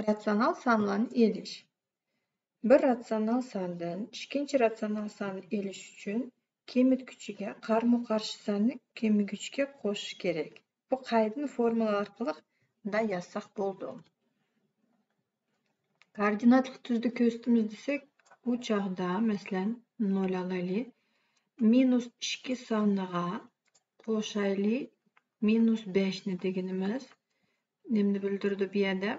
Ratsional sonlarni elish. Bir ratsional sondan ikkinchi ratsional sonni elish uchun kemitgichga qarama-qarshi sonni kemitgichga qo'shish kerak. Bu qaydni formula orqali bunday yozsak bo'ldi. Koordinatli tuzda ko'rsatamiz desak, bu chog'da masalan 0 alaylik. -2 soniga qo'shaylik -5 ni deganimiz nimani bildirdi bu yerda?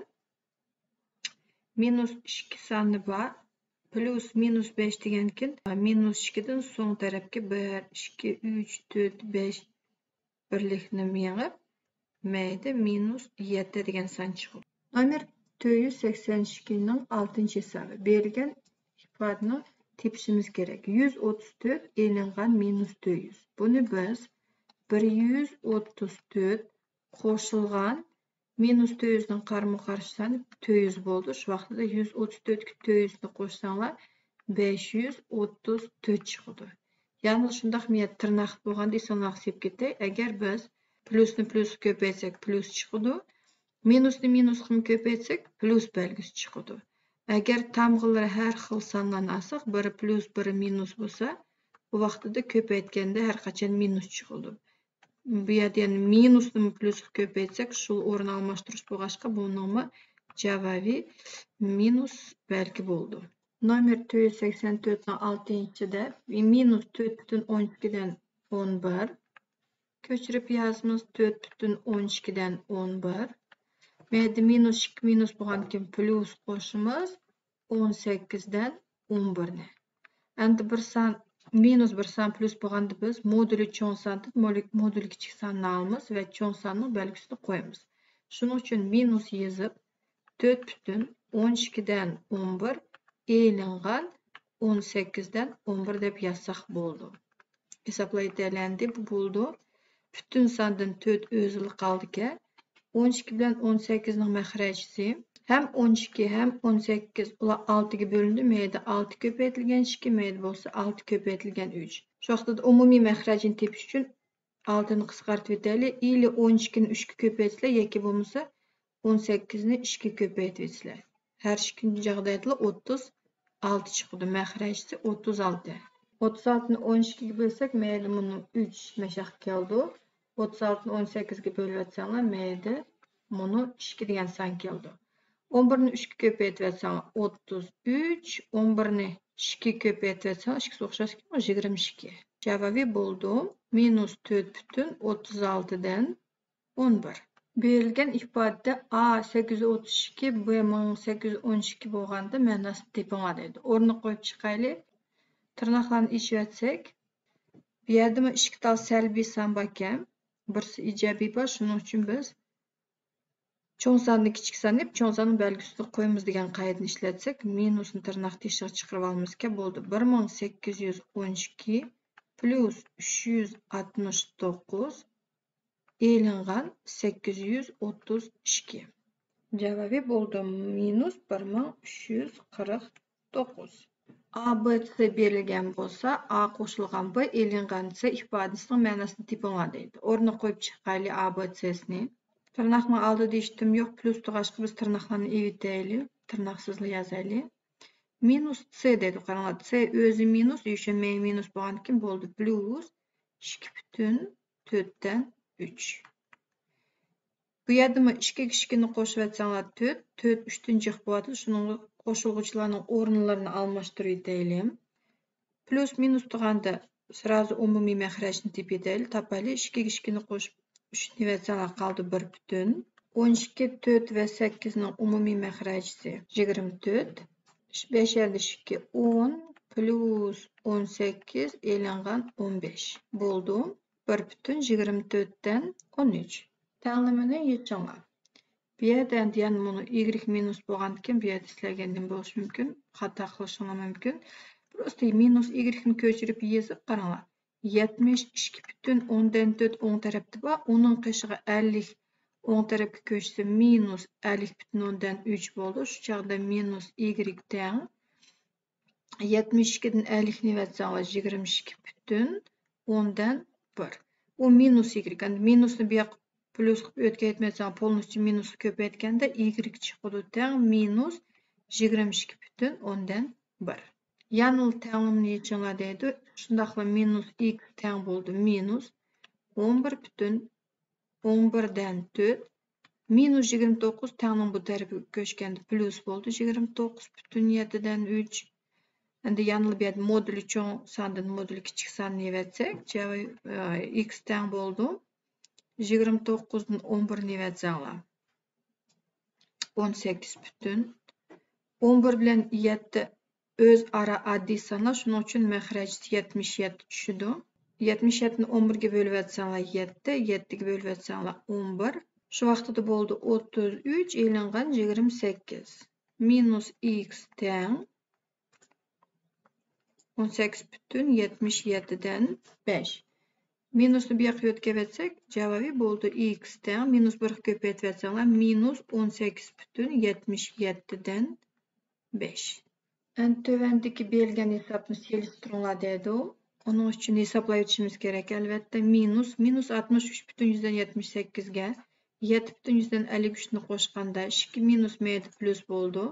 -2 soni bor, plus -5 degankin, -2 dan so'ng tarafga 1, 2, 3, 4, 5 birlikni mengib, mayda -7 degan son chiqadi. Nomer 482 ning 6-hisobi. Berilgan ifodani tepishimiz kerak. 134 elingan -400. Buni biz 134 qo'shilgan -400 ning qarama-qarshi soni 400 bo'ldi. Shu vaqtida 134 ga 400 ni qo'shsanglar 534 chiqadi. Ya'ni shundaq miyat tirnaq bo'lganda sonlar hisob ketay. Agar biz plusni plus ko'paytsak plus chiqadi. Minusni minus qilib ko'paytsak plus belgisi chiqadi. Agar tamg'ilari har xil sonlarni olsak, biri plus, biri minus bo'lsa, bu vaqtida ko'paytganda har qachon minus chiqadi. Bu yerda yana minusni plusga ko'paytsak, shu o'rin almashtirish bo'lg'achqa buningmi javobi minus belgi bo'ldi. Nomer 484 ning 6-da -4,12 dan 11 ko'chirib yozamiz. 4,12 dan 11. Mayda -2 minus bo'lgankin plus qo'shimiz 18 dan 11 ni. Endi bir son minus bir son plus bo'lganda biz moduli cho'ng sondan moduli kichik sonni olamiz va cho'ng sonning belgisini qo'yamiz. Shuning uchun minus yozib 4,12 dan 11 elingan 18 dan 11 deb yozsak bo'ldi. Hisoblaydiganlar bu bo'ldi. Butun sondan 4 o'zili qoldi-ki, 12 bilan 18 ning mahrajisi ham 12 ham 18 ular 6 ga bo'lindi. Mayda 6 ko'paytirilgan 2, mayda bo'lsa 6 ko'paytirilgan 3. Shu vaqtda umumiy mahrajini tepish uchun 6 ni qisqartib o'taylik. Ili 12 ni 3 ga ko'paytirsizlar yoki bo'lmasa 18 ni 2 ga ko'paytirsizlar. Har ikkinchi joyda 36 chiqadi. Mahrajisi 36. 36 ni 12 ga bo'lsak, mayda buni 3 mashaq keldi. 36 ni 18 ga bo'lib o'tsanglar, mayda buni 2 degan son keldi. 11 ni 3 ga ko'paytirib o'tsanglar 33, 11 ni 2 ga ko'paytirib o'tsanglar 2 o'xshash 22. Javobi bo'ldi -4,36 dan 11. Berilgan ifodada A 832, B 1812 bo'lganda ma'nosini topinglar deydi. O'rni qo'yib chiqaylik. Tirnoqlarni ichib o'tsak, bu yerda 2 tal salbiy son bor ekan, birisi ijobiy bor. Shuning uchun biz cho'ng sonni kichik son deb cho'ng sonning belgisini qo'yamiz degan qoidani ishlatsak, minusni tirnoq teshig'i chiqarib olmizga bo'ldi. 1812 plus 369 elingan 832. Javobi bo'ldi -1349. A, B, C berilgan bo'lsa, A qo'shilgan B elingan C ifodasining ma'nosini topinglar deydi. O'rni qo'yib chiqaylik A, B, C'ni. Tirnoqni oldi deyishdim yo'q, plus tug'ashqa biz tirnoqlarni evitaylik. Tirnoqsizli yozaylik. Minus C deydi. Qaranglar, C o'zi minus, o'sha minus bo'lgankin bo'ldi. Plus 2,4 dan 3. Bu yerda 2 ga 2 ni qo'shib o'tsanglar 4, 4 3-chi bo'ladi. Shuning qo'shiluvchilarning o'rinlarini almashtirib o'taylik. Plus minus turganda sirazi umumiy mahrajni tepaylik. Topaylik. 2 ga 2 ni qo'shib 3 ni o'tsanglar qoldi 1 butun. 12, 4 va 8 ning umumiy mahrajisi 24. 5 yerda 2 10 plus 18 elingan 15 bo'ldi. 1,24 dan 13. Tanlamini yechinglar. Bu yerda yana buni y minus bo'lgankin, bu yerda sizlarga bo'lishi mumkin, xato qilishinglar mumkin. Prosta minus y ni ko'chirib yozib qaranglar. 72,10 dan 4 o'ng tarafda bor, uning qishig'i 50 o'ng tarafga ko'chsa minus 50,10 dan 3 bo'ldi. Shu chog'da minus y teng 72 dan 50 ni o'tsanglar 22,10 dan 1. U minus y. Endi minusni bu yoqqa plus qilib o'tkazmaysan, polностью minus ko'paytganda y chiqadi teng minus 22,1. Yanıl tenglimni yechinglar deydi. Shundaqla minus x teng bo'ldi minus 11,11dan 4 minus 29 tenglim bu tarafiga ko'chganda plus bo'ldi 29,7dan 3. Endi yanıl bu yerda moduli cho'ng sondan moduli kichik sonni yetsak, x teng bo'ldi 29dan 11 yetsanglar 18,1. 11 bilan 7 o'zaro oddiy sonlar, shuning uchun maxrajisi 77 tushdi. 77 ni 11 ga bo'lib etsanglar 7, 7 ga bo'lib etsanglar 11. Shu vaqtida bo'ldi 33 elingan 28. Minus x teng 18,77 dan 5. Minusni bu yoqqa o'tkazsak, javobi bo'ldi x teng minus 1 ko'paytirib etsanglar minus 18,77 dan 5. Endi tövəndəki belgən hesabını seliştiringlar deydi. Onun üçün hesablayıb o'tishimiz kerak albatta. Minus 63,78 ga 7,53 ni qo'shganda 2 minus mayda plus bo'ldi.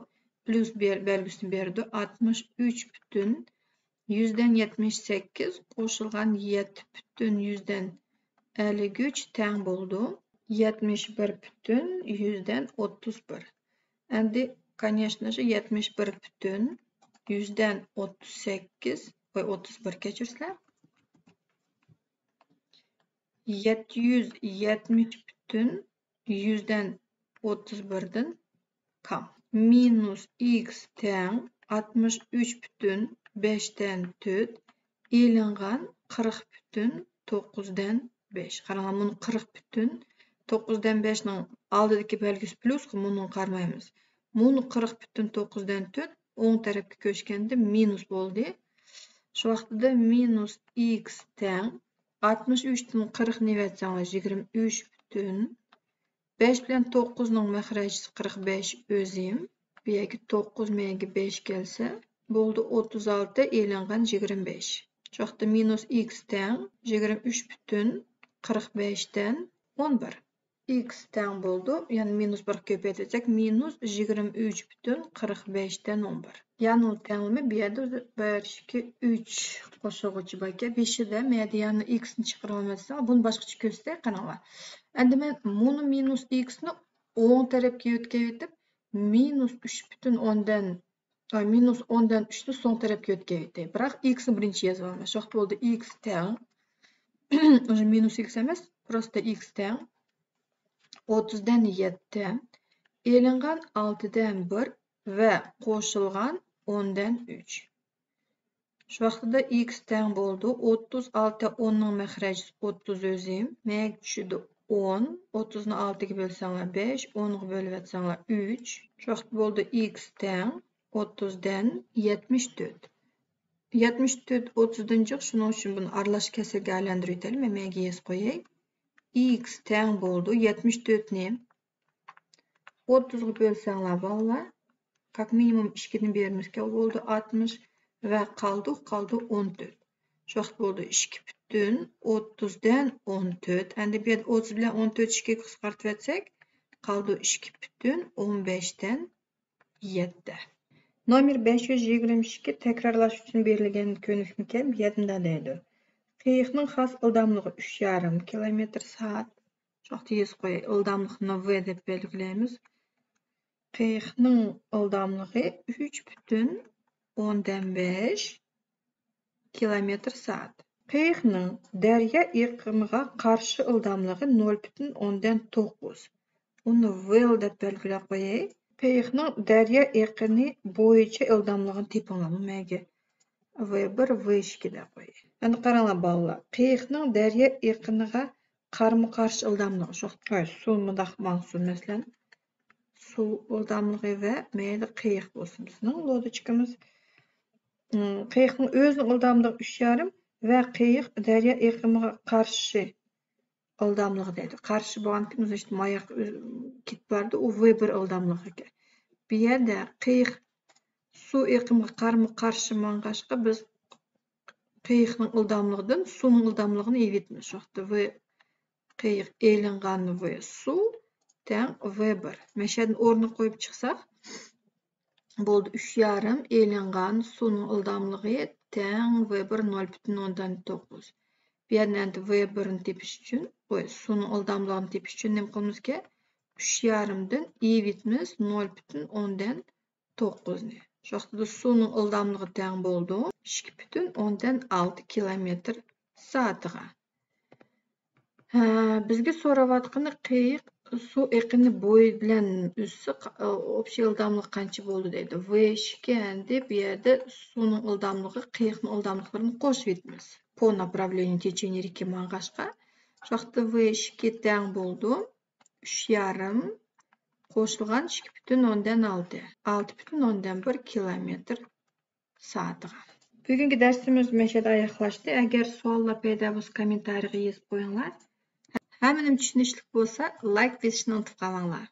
Plus belgisini berdi. 63,78 qo'shilgan 7,53 teng bo'ldi. 71,31. Endi конечно же 71,38 ve 31 geçirsizler. 770,31'den kam. Minus x teng 63,5'den 4 elingan 40,9'dan 5. Qaranglar, bunu 40,9'dan 5'nin aldidagi belgisi plus, bunu qarmaymiz. Bunu 40,9'dan 4 o'ng tarafga ko'chganda minus bo'ldi. Shu vaqtida minus x teng 63 dan 40 ni yetsanglar 23,5 bilan 9 ning maxrajisi 45 o'zim. Bu yerga 9 menga 5 kelsa bo'ldi 36 elingan 25. Shu vaqtda minus x teng 23,45 dan 11. X teng bo'ldi, ya'ni minus 1 ko'paytirsak minus 23,45 dan 11. Yanıl tenglimi bu yerda 1, 2, 3 qo'shuvchi bor ekan. 5'ida medianni x ni chiqara olmasam, buni boshqacha ko'rsak, qaranglar. Endi men buni minus x ni o'ng tarafga o'tkazib, minus 3,10 minus 10 dan 3 ni so'ng tarafga o'tkazdim. Biroq x ni birinchi yozib olman. Shu vaqt bo'ldi x teng o'zi minus x emas, просто x teng 30 dan 7 elingan 6 dan 1 ve qo'shilgan 10 dan 3. Shu vaqtida x teng bo'ldi 36 10 ning maxrajisi 30 o'zim. Menga tushdi 10. 30 ni 6 ga bo'lsanglar 5, 10 ga bo'lib etsanglar 3. Shu vaqt bo'ldi x teng 30 dan 74. 74 30'dan chiq, shuning uchun buni aralash kasalga aylantirib o'taylik. Men menga yozib qo'yay. X teng bo'ldi 74 ni 30 ga bo'lsanglar bolalar, как minimum 2 ni beramiz ki bo'ldi 60 ve qoldi 14. Shu vaqt bo'ldi 2,30 dan 14. Endi bu yerda 30 bilan 14 2 ga qisqartirib etsak, qoldi 2,15 dan 7. Nomer 522 takrorlash uchun berilgan ko'nikma bu yerda deydi. Qiyiqning xos ildamligi 3,5 km/soat. Shu vaqtda yozib qo'yay. Ildamlikni v deb belgilaymiz. Qiyiqning ildamligi 3,5 km/soat. Qiyiqning daryo iqimiga qarshi ildamligi 0,9. Uni v deb belgilab qo'yay. Qiyiqning daryo iqini bo'yicha ildamligini tepinglar. Menga V1, V2 deb qo'yay. Endi qaranglar bolalar. Qiyiqning daryo iqiniga qarama-qarshi ildamligi. Shu vaqtda suv mudaq mansub masalan. Suv ildamligi va mayli qiyiq bo'lsin. Bizning logichkamiz qiyiqning o'zining ildamligi 3,5 va qiyiq daryo iqimiga qarshi ildamligi deydi. Qarshi bo'lganki, o'zi moyoq ketib bordi, u V1 ildamligi ekan. Bu yerda qiyiq suv iqimiga qarama-qarshi mang'ashqa biz qiyiqning ildamligidan suvning ildamligini evitmiz. Shu vaqtda qiyıq elinğan V su təң V1. Məşədin oruna qoyub çıxsaq, boldu 3,5 elinğan sunun ildamlığı təң V1 0,9. Bir yerden V1'in tepiş üçün, sunun ildamlığını tepiş üçün nem qılmamız ki, 3,5'den i bitimiz 0,9 ne. Şoxtada sunun ildamlığı təң boldu 2,6 kilometr saatiga. Bizge soravatqını qiyıq su eqini boyu bilen üssü общий ildamlığı qancha boldu deydi. V2 deb bu yerde sunun ildamlığı qiyıqның ildamlıqlarını qoşup etimiz. По направлению течения реки Манғашқа. Şoxta V2 təң boldu 3,5 qoşulğan 2,6. 6,1 kilometr saatiga. Bugünkü dersimiz məşədə ayaqlaşdı. Əgər suallar payda bolsa kommentariya yazıb qoyunlar. Həminim düşünüşlük bolsa like besishni unutib qalmanglar.